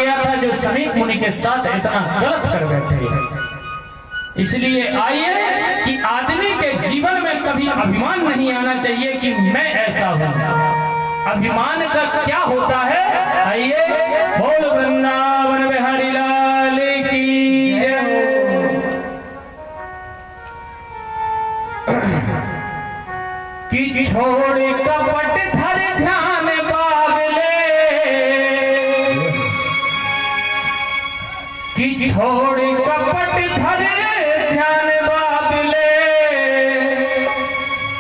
गया था जो समीप मुनि के साथ इतना गलत कर बैठे। इसलिए आइए कि आदमी के जीवन में कभी अभिमान नहीं आना चाहिए कि मैं ऐसा हूं। अभिमान का क्या होता है, आइए बोल वृंदावन बिहारी लाल की जय। कि छोड़ कपट धर ध्यान बाबले, कि छोड़ कपट धर ध्यान बाबले,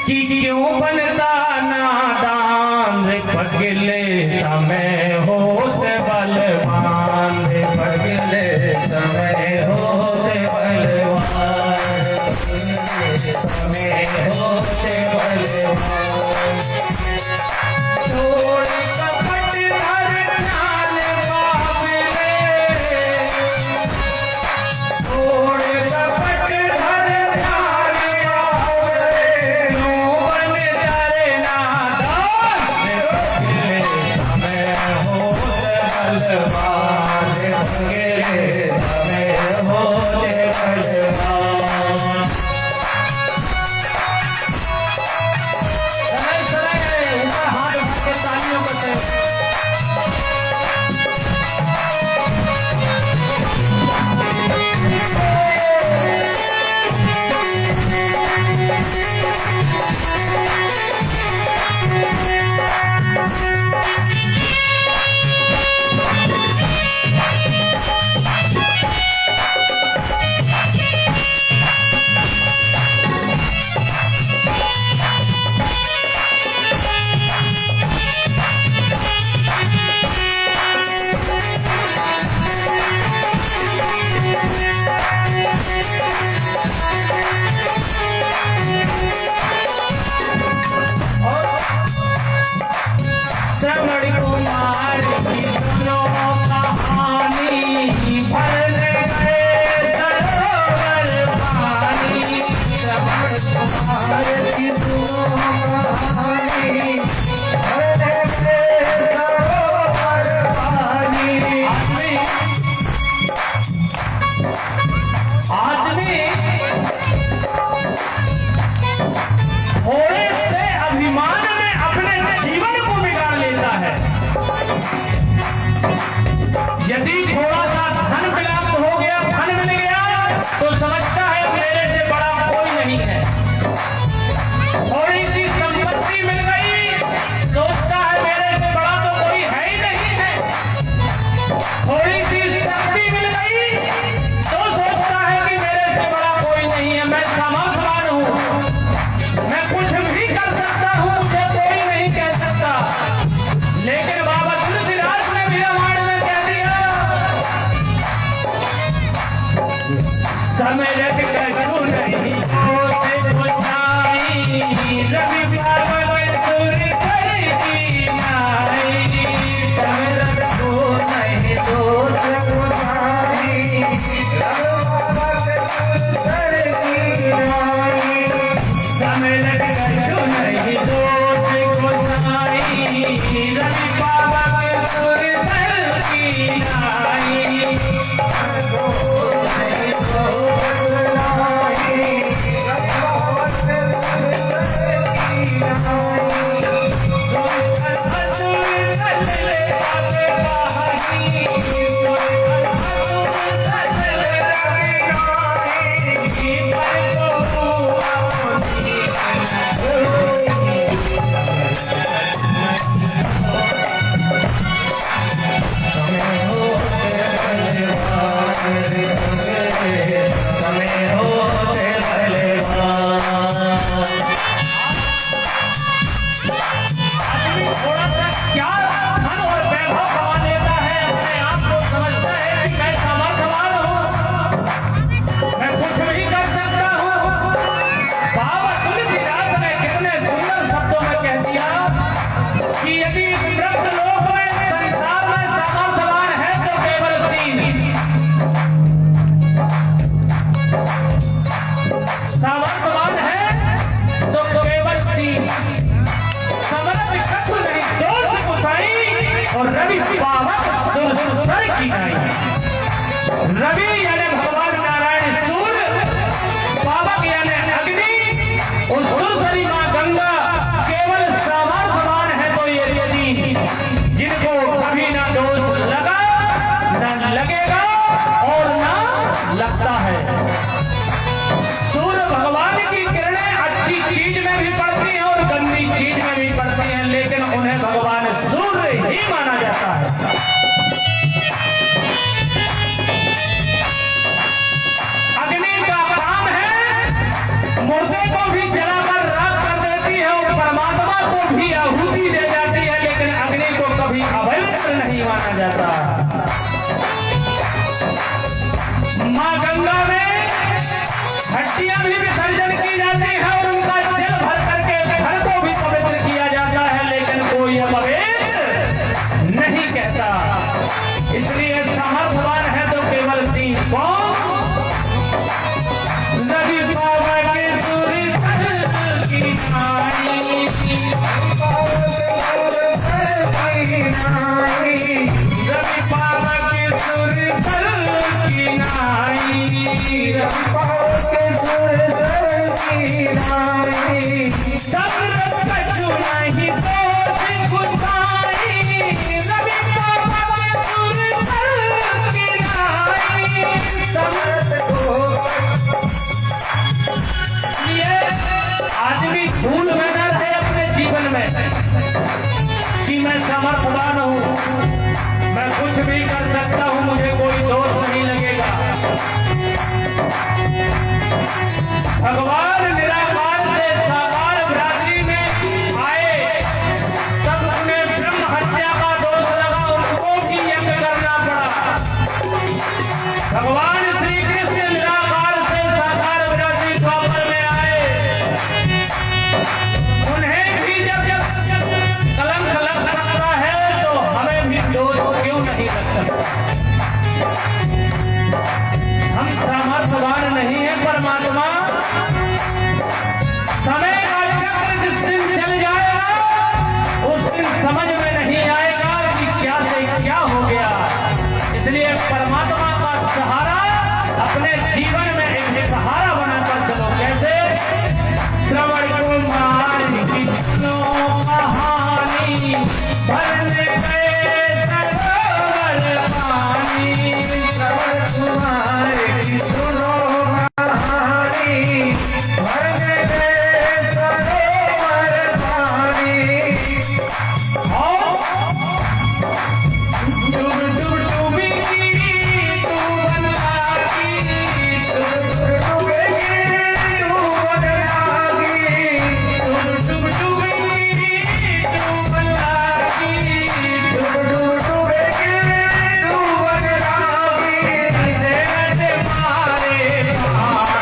कि क्यों बनता नादान पगले समय होते बलवान, पगले समय होते बलवान, समय होते बलवान। छोड़ कपट धर ध्यान बाबले, छोड़ कपट धर ध्यान बाबले, क्यों बन जाए नादान पगले समय होते बलवान, पगले समय होते बलवान। हाथ उठा के तालियों करते श्रवण कुमार की सुनो कहानी, भरने गए सरोवर पानी। श्रवण कुमार की सुनो कहानी, भरने गए सरोवर पानी। आदमी थोड़े से अभिमान में अपने जीवन को बिगाड़ लेता है। यदि थोड़ा सा धन प्राप्त हो गया, धन मिल गया, तो समझता है मेरे से बड़ा कोई नहीं है। थोड़ी सी संपत्ति मिल गई, सोचता है मेरे से बड़ा तो कोई है ही नहीं है। थोड़ी सी शक्ति मिल गई तो सोचता है कि मेरे से बड़ा कोई नहीं है, मैं सामर्थ्यवान हूं, मैं कुछ भी कर सकता हूं, मुझे कोई नहीं कह सकता। लेकिन बाबा तुलसीदास ने भी रामायण में कह दिया की नाई। रवि यानी भगवान नारायण सूर्य, पावक यानी अग्नि, और सुरसरी मां गंगा केवल सामर्थ्यवान है तो ये तीन, जिनको कभी ना दोष लगा, ना लगेगा और ना लगता है। सूर्य भगवान की किरणें अच्छी चीज में भी पड़ती हैं और गंदी चीज में भी पड़ती हैं, लेकिन उन्हें भगवान सूर्य ही माना जाता है। अग्नि का काम है मुर्दे को भी जलाकर राख कर देती है और परमात्मा को भी आहुति दे जाती है, लेकिन अग्नि को कभी अभयत्र नहीं माना जाता। मां गंगा में हड्डियां भी विसर्जन की जाती है और उनका जल भर करके घर को भी पवित्र किया जाता है, लेकिन कोई अपवित्र नहीं कहता। इसलिए सामर्थ्यवान है तो केवल तीन, कौन? रवि पावक सूर्य की नाई, रवि पावक सूर्य की नाई, सब कछु नहीं दोष गुसाई, रवि पावक सूर्य की नाई, ये आदमी भूल में न रहे अपने जीवन में कि मैं समर्थवान हूँ, मैं कुछ भी कर सकता हूँ, मुझे कोई दोष नहीं लगेगा। भगवान निराकार से साकार बिरादरी में आए, तब उन्हें ब्रह्म हत्या का दोष लगा, उनको भी यज्ञ करना पड़ा। भगवान श्री कृष्ण निराकार से साकार बिरादरी द्वापर में आए, उन्हें भी जब कलंक लग सकता है तो हमें भी दोष क्यों नहीं लग सकता? हम सामर्थ्यवान नहीं है परमात्मा। समय का चक्र जिस दिन चल जाएगा उस दिन समझ में नहीं आएगा कि क्या से क्या हो गया। इसलिए परमात्मा का सहारा अपने जीवन में एक सहारा बनाकर चलो। कैसे? श्रवण कुमार की कहानी भरने गए सरोवर पानी, श्रवण कुमार की सुनो कहानी भरने गए सरोवर पानी। डूब डूब डूबी तू बन लागी, डूब डूब डूबेगी तू बन लागी, डूब डूब डूबेगी तू बन लागी, डूब डूब डूबेगी तू बन लागी। तेरे मारे मारे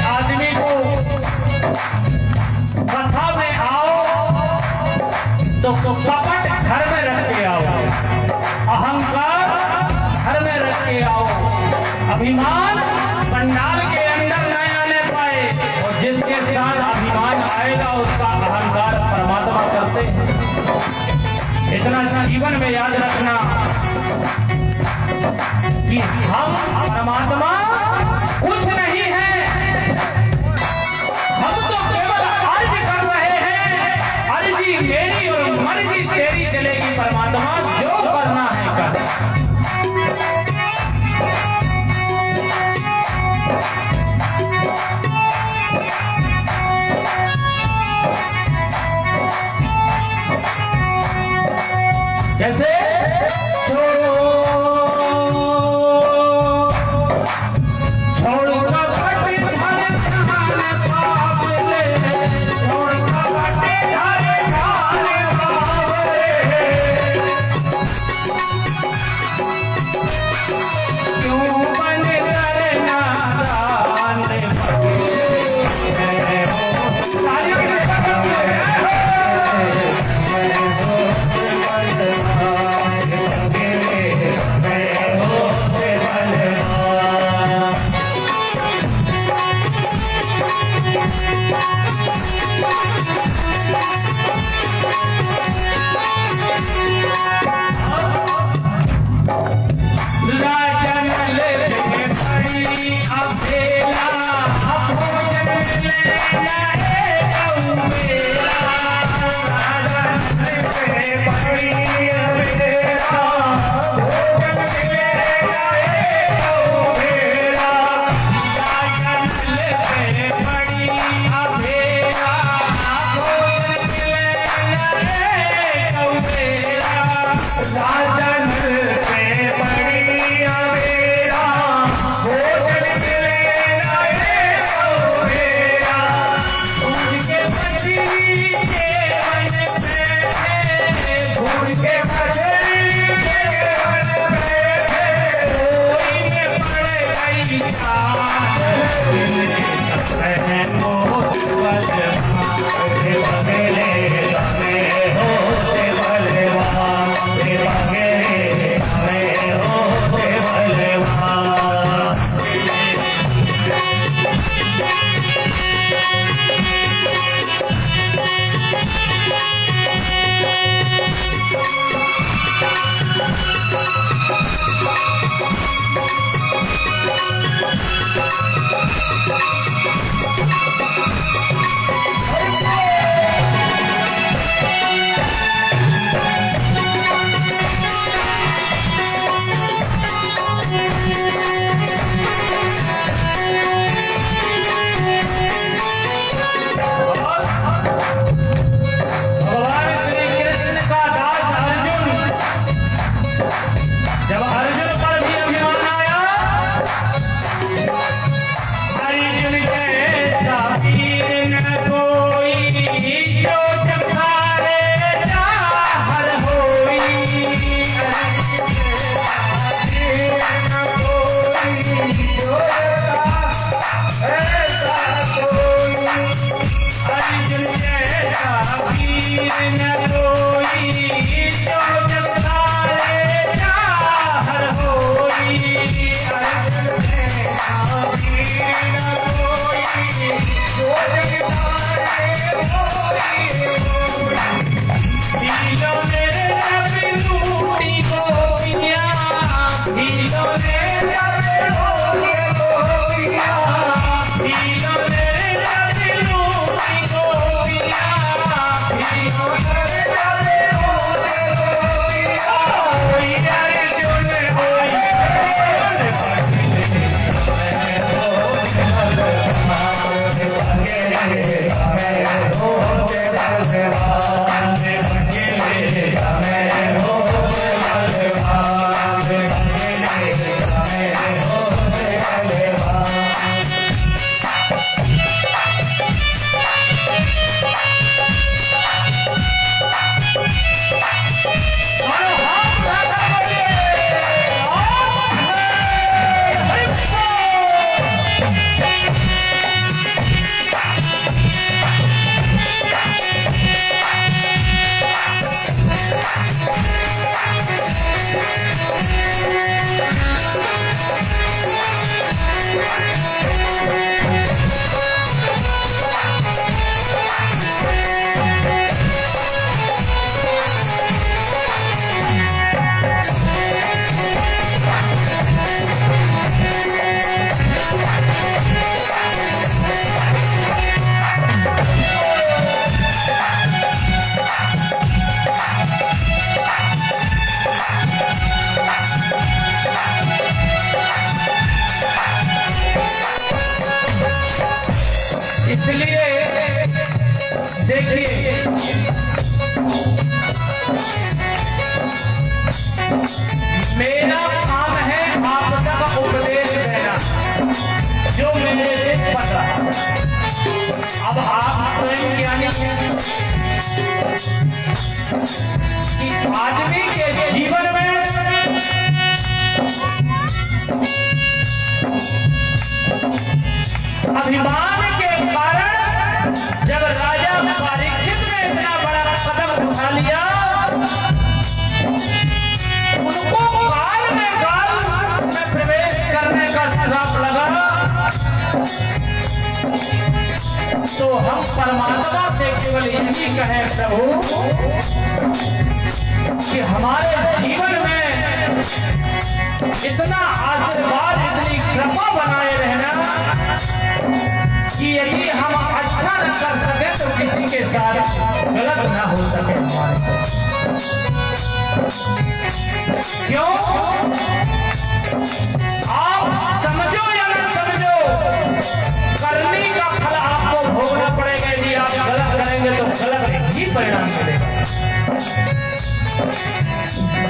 आदमी को कथा में आओ तो कपट घर में रख के आओ, अहंकार घर में रख के आओ, अभिमान पंडाल के अंदर न आने पाए, और जिसके साथ अभिमान आएगा उसका अहंकार परमात्मा करते हैं। इतना जीवन में याद रखना कि हम परमात्मा कुछ नहीं है, हम तो केवल अर्ज कर रहे हैं। अर्जी मेरी और मर्जी तेरी चलेगी परमात्मा, जो करना है कर। मेरा काम है आप तक उपदेश देना जो मेरे से पढ़ रहा। अब आप स्वयं ज्ञानी हैं कि आदमी के जीवन में अभिमान के कारण जब राजा परीक्षित ने इतना बड़ा कदम उठा लिया, उनको काल में प्रवेश करने का श्राप लगा, तो हम परमात्मा से केवल यही कहें प्रभु कि हमारे जीवन में इतना आशीर्वाद, इतनी कृपा बनाए रहना कि यदि हम अच्छा न कर सके तो किसी के साथ गलत ना हो सके हमारे। क्यों? आप समझो या न समझो, करनी का फल आपको भोगना पड़ेगा। यदि आप गलत करेंगे तो गलत ही परिणाम मिलेगा।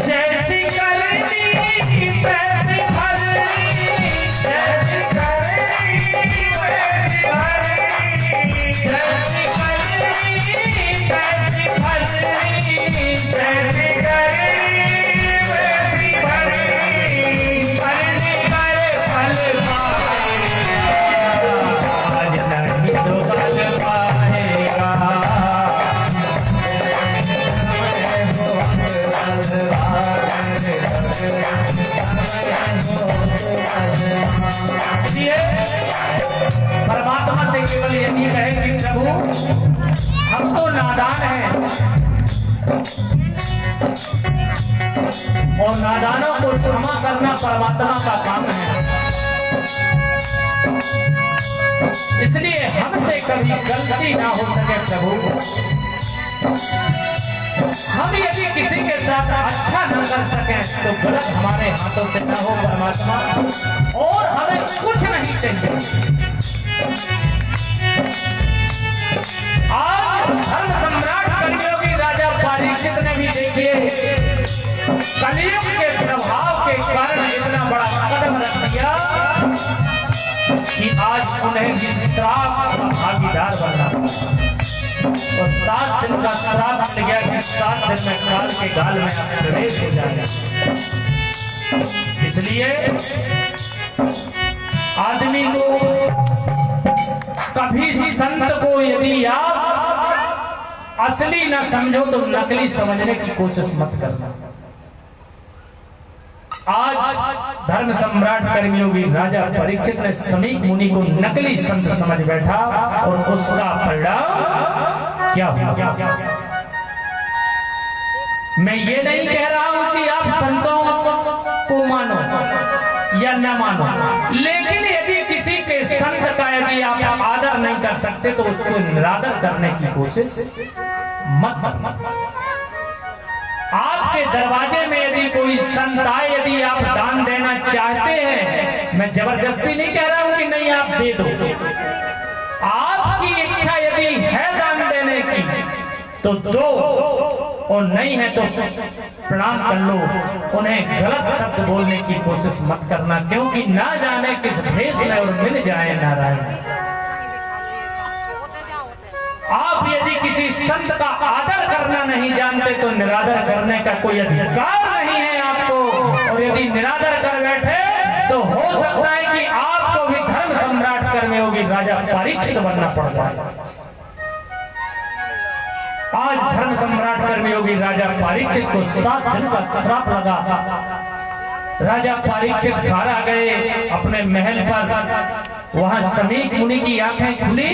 जैसी करनी वैसी भरनी, जैसी करनी वैसी भरनी, जैसी करनी वैसी भरनी, जैसी करनी वैसी भरनी, करनी करे फल पाएगा, आज नहीं तो कल पाएगा। परमात्मा से केवल यही कहे कि प्रभु हम तो नादान हैं और नादानों को क्षमा करना परमात्मा का काम है। इसलिए हमसे कभी गलती ना हो सके प्रभु। हम यदि किसी के साथ अच्छा न कर सकें तो गलत हमारे हाथों से न हो परमात्मा, और हमें कुछ नहीं चाहिए। आज धर्म सम्राट कलियुगी राजा परीक्षित ने भी देखिए कलियुग के प्रभाव के कारण इतना बड़ा कदम रख दिया कि आज उन्हें श्राप का भागीदार बनना पड़ा। और 7 दिन का श्राप मिल गया कि 7 दिन में काल के गाल में आप प्रवेश हो जाएंगे। इसलिए आदमी को कभी संत को यदि आप असली न समझो तो नकली समझने की कोशिश मत करना। आज धर्म सम्राट कर्मयोगी राजा परीक्षित ने समीक मुनि को नकली संत समझ बैठा और उसका परिणाम क्या हुआ? मैं ये नहीं कह रहा हूं कि आप संतों को मानो या न मानो, लेकिन यदि किसी के संत का यदि आप आदर नहीं कर सकते तो उसको निरादर करने की कोशिश मत। आपके दरवाजे में यदि कोई संत आए, यदि आप दान देना चाहते हैं, मैं जबरदस्ती नहीं कह रहा हूं कि नहीं आप दे दो, आपकी इच्छा यदि है दान देने की तो दो, और नहीं है तो प्रणाम कर लो। उन्हें गलत शब्द बोलने की कोशिश मत करना, क्योंकि ना जाने किस भेष में और मिल जाए नारायण। आप यदि किसी संत का आदर करना नहीं जानते तो निरादर करने का कोई अधिकार नहीं है आपको, और यदि निरादर कर बैठे तो हो सकता है कि आपको भी धर्म सम्राट कर्मयोगी राजा परीक्षित बनना पड़ जाए। आज धर्म सम्राट कर्मयोगी राजा परीक्षित को 7 दिन का श्राप लगा। राजा परीक्षित घर आ गए अपने महल पर। वहां समीक मुनि की आंखें खुली,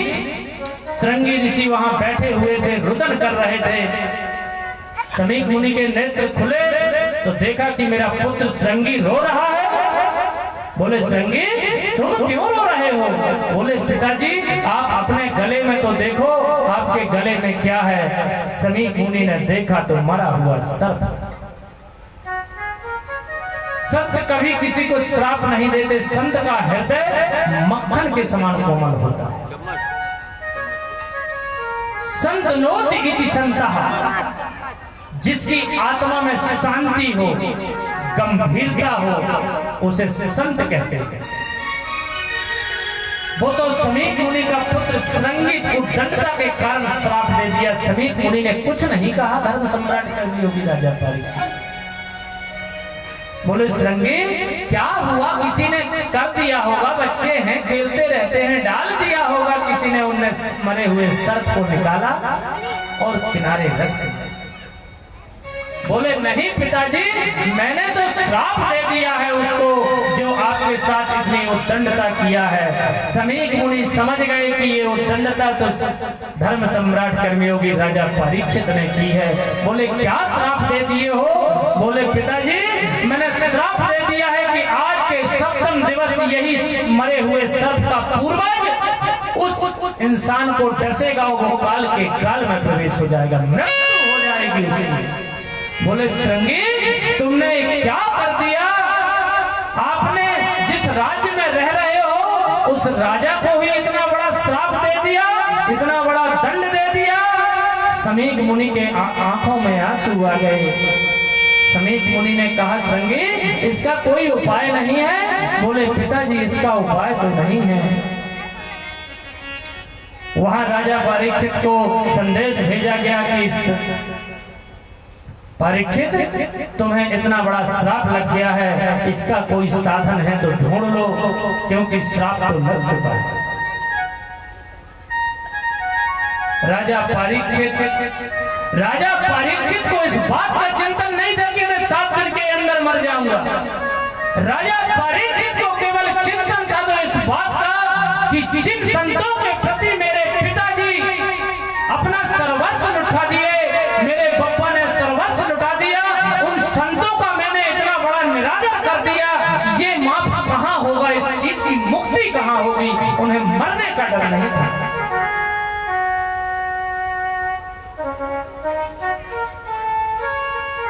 श्रृंगी ऋषि वहां बैठे हुए थे, रुदन कर रहे थे। समीक मुनि के नेत्र खुले तो देखा कि मेरा पुत्र श्रृंगी रो रहा है। बोले श्रृंगी तुम क्यों रो रहे हो? बोले पिताजी आप अपने गले में तो देखो, आपके गले में क्या है? समीक मुनि ने देखा तो मरा हुआ सर्प। संत कभी किसी को श्राप नहीं देते। संत का हृदय मक्खन के समान कोमल होता है। संत नोति इति संतः, जिसकी आत्मा में शांति हो, गंभीरता हो, उसे संत कहते हैं। वो तो समीक मुनि का पुत्र श्रृंगी उद्दंडता के कारण श्राप दे दिया। समीक मुनि ने कुछ नहीं कहा। धर्म सम्राट कर्मयोगी राजा परीक्षित बोले श्रृंगी क्या हुआ? किसी ने कर दिया होगा, बच्चे हैं खेलते रहते हैं, डाल दिया होगा किसी ने। उनने मरे हुए सर्प को निकाला और किनारे रख दिया। बोले नहीं पिताजी मैंने तो श्राप दे दिया है उसको, जो आपके साथ इतनी उद्दंडता किया है। समीक मुनि समझ गए कि ये उद्दंडता तो धर्म सम्राट कर्मयोगी राजा परीक्षित ने की है। बोले क्या श्राप दे दिए हो? बोले पिताजी मैंने श्राप दे दिया है कि आज के सप्तम दिवस यही मरे हुए सर्प का पूर्वज उस इंसान को डसेगा वो काल के काल में प्रवेश हो जाएगा, मृत्यु हो जाएगी उसी। बोले श्रृंगी तुमने क्या कर दिया, आपने जिस राज्य में रह रहे हो उस राजा को ही इतना बड़ा श्राप दे दिया, इतना बड़ा दंड दे दिया। समीक मुनि के आंखों में आंसू आ गए। समीक मुनि ने कहा श्रृंगी इसका कोई उपाय नहीं है। बोले पिताजी इसका उपाय तो नहीं है। वहां राजा परीक्षित को संदेश भेजा गया कि परीक्षित तुम्हें इतना बड़ा श्राप लग गया है, इसका कोई साधन है तो ढूंढ लो, क्योंकि श्राप तो लग चुका है। राजा परीक्षित को इस बात का चिंतन नहीं था कि मैं 7 दिन के अंदर मर जाऊंगा। राजा परीक्षित को केवल चिंतन था तो इस बात का कि जिन संतों के प्रति मेरे पिताजी अपना सर्वस्व लुटा दिए, मेरे बप्पा ने सर्वस्व लुटा दिया, उन संतों का मैंने इतना बड़ा निरादर कर दिया, ये माफ कहाँ होगा, इस चीज की मुक्ति कहाँ होगी। उन्हें मरने का डर नहीं था।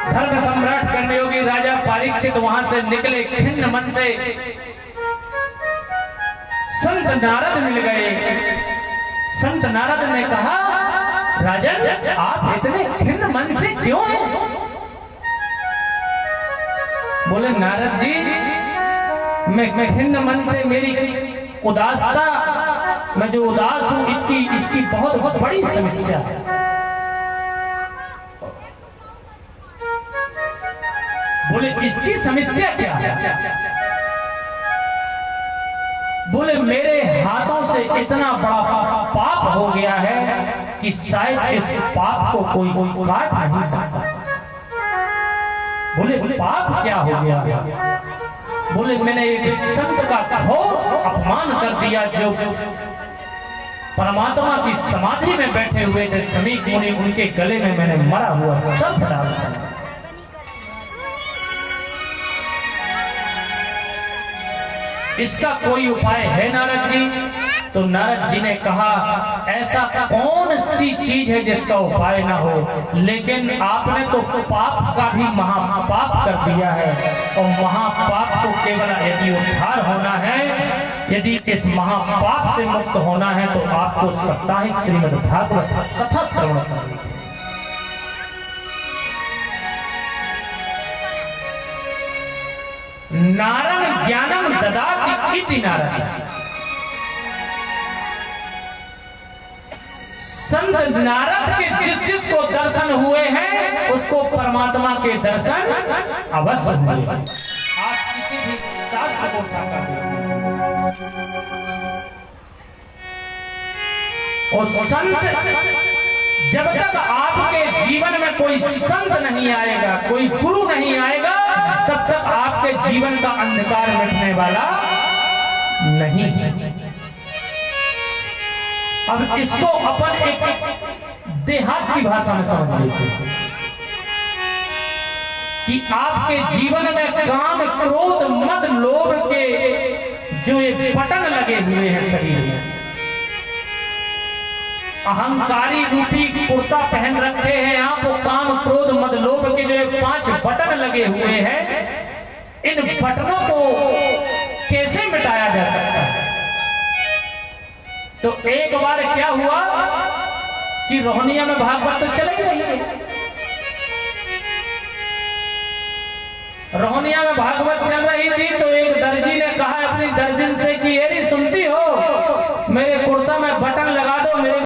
धर्म सम्राट कर्मयोगी राजा परीक्षित वहां से निकले खिन्न मन से। संत नारद मिल गए। संत नारद ने कहा राजन आप इतने खिन्न मन से क्यों हैं? बोले नारद जी मैं खिन्न मन से, मेरी उदासता, मैं जो उदास हूं इसकी बहुत बहुत बड़ी समस्या है। बोले इसकी समस्या क्या है? बोले मेरे हाथों से इतना बड़ा पाप हो गया है कि शायद इस पाप को कोई काट नहीं सकता। बोले पाप क्या हो गया? बोले मैंने एक संत का घोर अपमान कर दिया, जो परमात्मा की समाधि में बैठे हुए थे। समीक मुनि उनके गले में मैंने मरा हुआ सर्प डाल दिया। इसका कोई उपाय है नारद जी? तो नारद जी ने कहा ऐसा कौन सी चीज है जिसका उपाय ना हो, लेकिन आपने तो पाप का भी महापाप कर दिया है, और महापाप को केवल यदि उद्धार होना है, यदि इस महापाप से मुक्त होना है तो आपको साप्ताहिक श्रीमद् भागवत कथा श्रवण करनी है। नारद ज्ञानम ददाति इति नारद। संत नारद के जिसको दर्शन हुए हैं उसको परमात्मा के दर्शन अवश्य हुए। आप किसी भी शास्त्र को उठाकर और संत, जब तक आपके जीवन में कोई संत नहीं आएगा, कोई गुरु नहीं आएगा, तब तक आपके जीवन का अंधकार मिटने वाला नहीं। अब इसको अपन एक देहात की भाषा में समझ लेते हैं कि आपके जीवन में काम, क्रोध, मद, लोभ के जो ये बटन लगे हुए हैं शरीर में, अहंकारी रूपी कुर्ता पहन रखे हैं आप, काम, क्रोध, मद, लोभ के जो 5 बटन लगे हुए हैं, इन बटनों को कैसे मिटाया जा सकता है? तो एक बार क्या हुआ कि रोहनिया में भागवत तो चल ही रही है। रोहनिया में भागवत चल रही थी तो एक दर्जी ने कहा अपनी दर्जन से कि